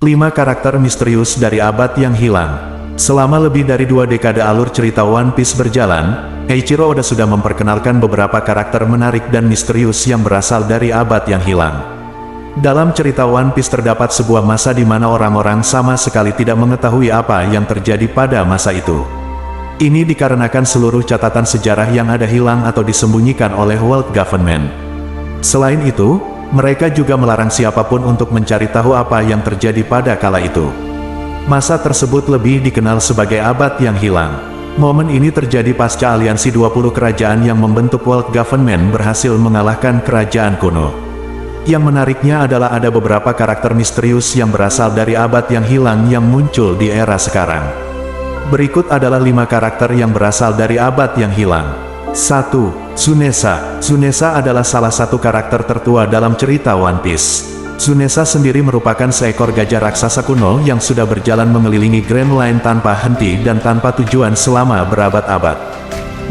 5 karakter misterius dari abad yang hilang. Selama lebih dari 2 dekade alur cerita One Piece berjalan, Eiichiro Oda sudah memperkenalkan beberapa karakter menarik dan misterius yang berasal dari abad yang hilang. Dalam cerita One Piece terdapat sebuah masa di mana orang-orang sama sekali tidak mengetahui apa yang terjadi pada masa itu. Ini dikarenakan seluruh catatan sejarah yang ada hilang atau disembunyikan oleh World Government. Selain itu, mereka juga melarang siapapun untuk mencari tahu apa yang terjadi pada kala itu. Masa tersebut lebih dikenal sebagai abad yang hilang. Momen ini terjadi pasca aliansi 20 kerajaan yang membentuk World Government berhasil mengalahkan kerajaan kuno. Yang menariknya adalah ada beberapa karakter misterius yang berasal dari abad yang hilang yang muncul di era sekarang. Berikut adalah 5 karakter yang berasal dari abad yang hilang. 1. Tsunesa. Tsunesa adalah salah satu karakter tertua dalam cerita One Piece. Tsunesa sendiri merupakan seekor gajah raksasa kuno yang sudah berjalan mengelilingi Grand Line tanpa henti dan tanpa tujuan selama berabad-abad.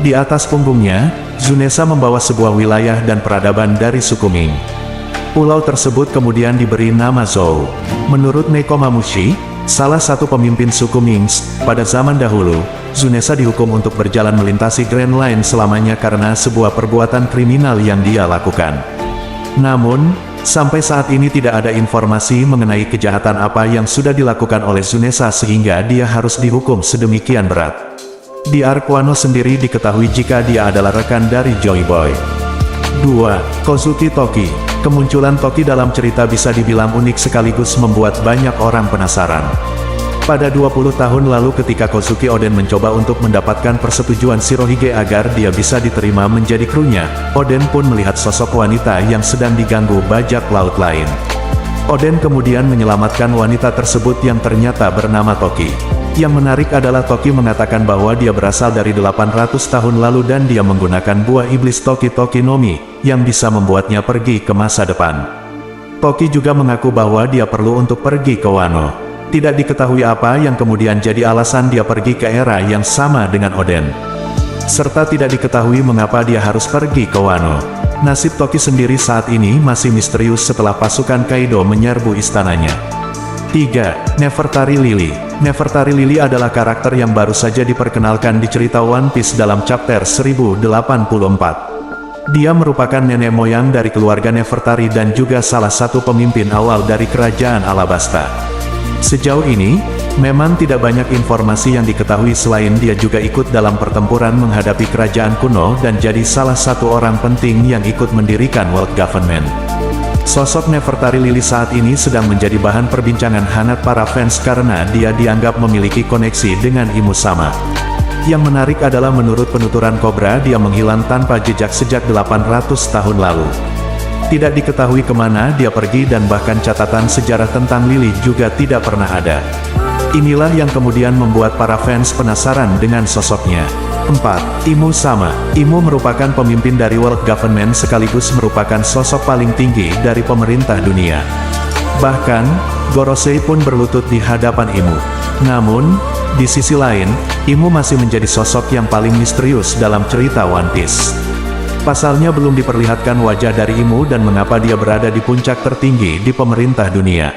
Di atas punggungnya, Tsunesa membawa sebuah wilayah dan peradaban dari suku Ming. Pulau tersebut kemudian diberi nama Zou. Menurut Nekomamushi, salah satu pemimpin suku Ming, pada zaman dahulu, Tsunesa dihukum untuk berjalan melintasi Grand Line selamanya karena sebuah perbuatan kriminal yang dia lakukan. Namun, sampai saat ini tidak ada informasi mengenai kejahatan apa yang sudah dilakukan oleh Tsunesa sehingga dia harus dihukum sedemikian berat. Di Arc Wano sendiri diketahui jika dia adalah rekan dari Joy Boy. 2. Kozuki Toki. Kemunculan Toki dalam cerita bisa dibilang unik sekaligus membuat banyak orang penasaran. Pada 20 tahun lalu ketika Kozuki Oden mencoba untuk mendapatkan persetujuan Shirohige agar dia bisa diterima menjadi krunya, Oden pun melihat sosok wanita yang sedang diganggu bajak laut lain. Oden kemudian menyelamatkan wanita tersebut yang ternyata bernama Toki. Yang menarik adalah Toki mengatakan bahwa dia berasal dari 800 tahun lalu dan dia menggunakan buah iblis Toki Toki no Mi, yang bisa membuatnya pergi ke masa depan. Toki juga mengaku bahwa dia perlu untuk pergi ke Wano. Tidak diketahui apa yang kemudian jadi alasan dia pergi ke era yang sama dengan Oden. Serta tidak diketahui mengapa dia harus pergi ke Wano. Nasib Toki sendiri saat ini masih misterius setelah pasukan Kaido menyerbu istananya. 3. Nefertari Lily. Nefertari Lily adalah karakter yang baru saja diperkenalkan di cerita One Piece dalam chapter 1084. Dia merupakan nenek moyang dari keluarga Nefertari dan juga salah satu pemimpin awal dari kerajaan Alabasta. Sejauh ini, memang tidak banyak informasi yang diketahui selain dia juga ikut dalam pertempuran menghadapi kerajaan kuno dan jadi salah satu orang penting yang ikut mendirikan World Government. Sosok Nefertari Lily saat ini sedang menjadi bahan perbincangan hangat para fans karena dia dianggap memiliki koneksi dengan Imu Sama. Yang menarik adalah menurut penuturan Cobra dia menghilang tanpa jejak sejak 800 tahun lalu. Tidak diketahui kemana dia pergi dan bahkan catatan sejarah tentang Lily juga tidak pernah ada. Inilah yang kemudian membuat para fans penasaran dengan sosoknya. 4. Imu Sama. Imu merupakan pemimpin dari World Government sekaligus merupakan sosok paling tinggi dari pemerintah dunia. Bahkan, Gorosei pun berlutut di hadapan Imu. Namun, di sisi lain, Imu masih menjadi sosok yang paling misterius dalam cerita One Piece. Pasalnya belum diperlihatkan wajah dari Imu dan mengapa dia berada di puncak tertinggi di pemerintah dunia.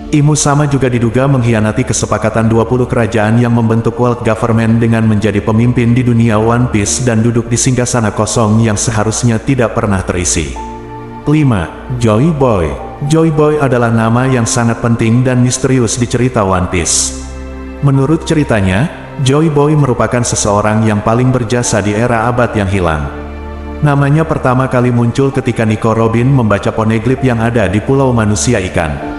Imu Sama juga diduga mengkhianati kesepakatan 20 kerajaan yang membentuk World Government dengan menjadi pemimpin di dunia One Piece dan duduk di singgasana kosong yang seharusnya tidak pernah terisi. 5. Joy Boy. Joy Boy adalah nama yang sangat penting dan misterius di cerita One Piece. Menurut ceritanya, Joy Boy merupakan seseorang yang paling berjasa di era abad yang hilang. Namanya pertama kali muncul ketika Nico Robin membaca poneglyph yang ada di Pulau Manusia Ikan.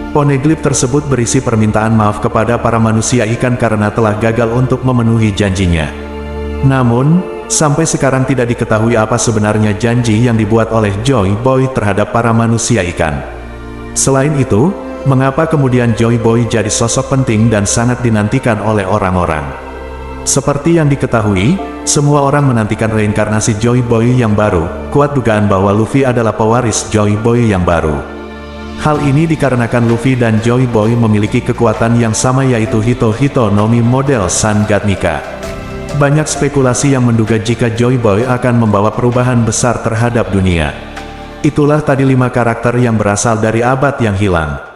Poneglyph tersebut berisi permintaan maaf kepada para manusia ikan karena telah gagal untuk memenuhi janjinya. Namun, sampai sekarang tidak diketahui apa sebenarnya janji yang dibuat oleh Joy Boy terhadap para manusia ikan. Selain itu, mengapa kemudian Joy Boy jadi sosok penting dan sangat dinantikan oleh orang-orang? Seperti yang diketahui, semua orang menantikan reinkarnasi Joy Boy yang baru. Kuat dugaan bahwa Luffy adalah pewaris Joy Boy yang baru. Hal ini dikarenakan Luffy dan Joy Boy memiliki kekuatan yang sama yaitu Hito Hito no Mi model Sun God Nika. Banyak spekulasi yang menduga jika Joy Boy akan membawa perubahan besar terhadap dunia. Itulah tadi 5 karakter yang berasal dari abad yang hilang.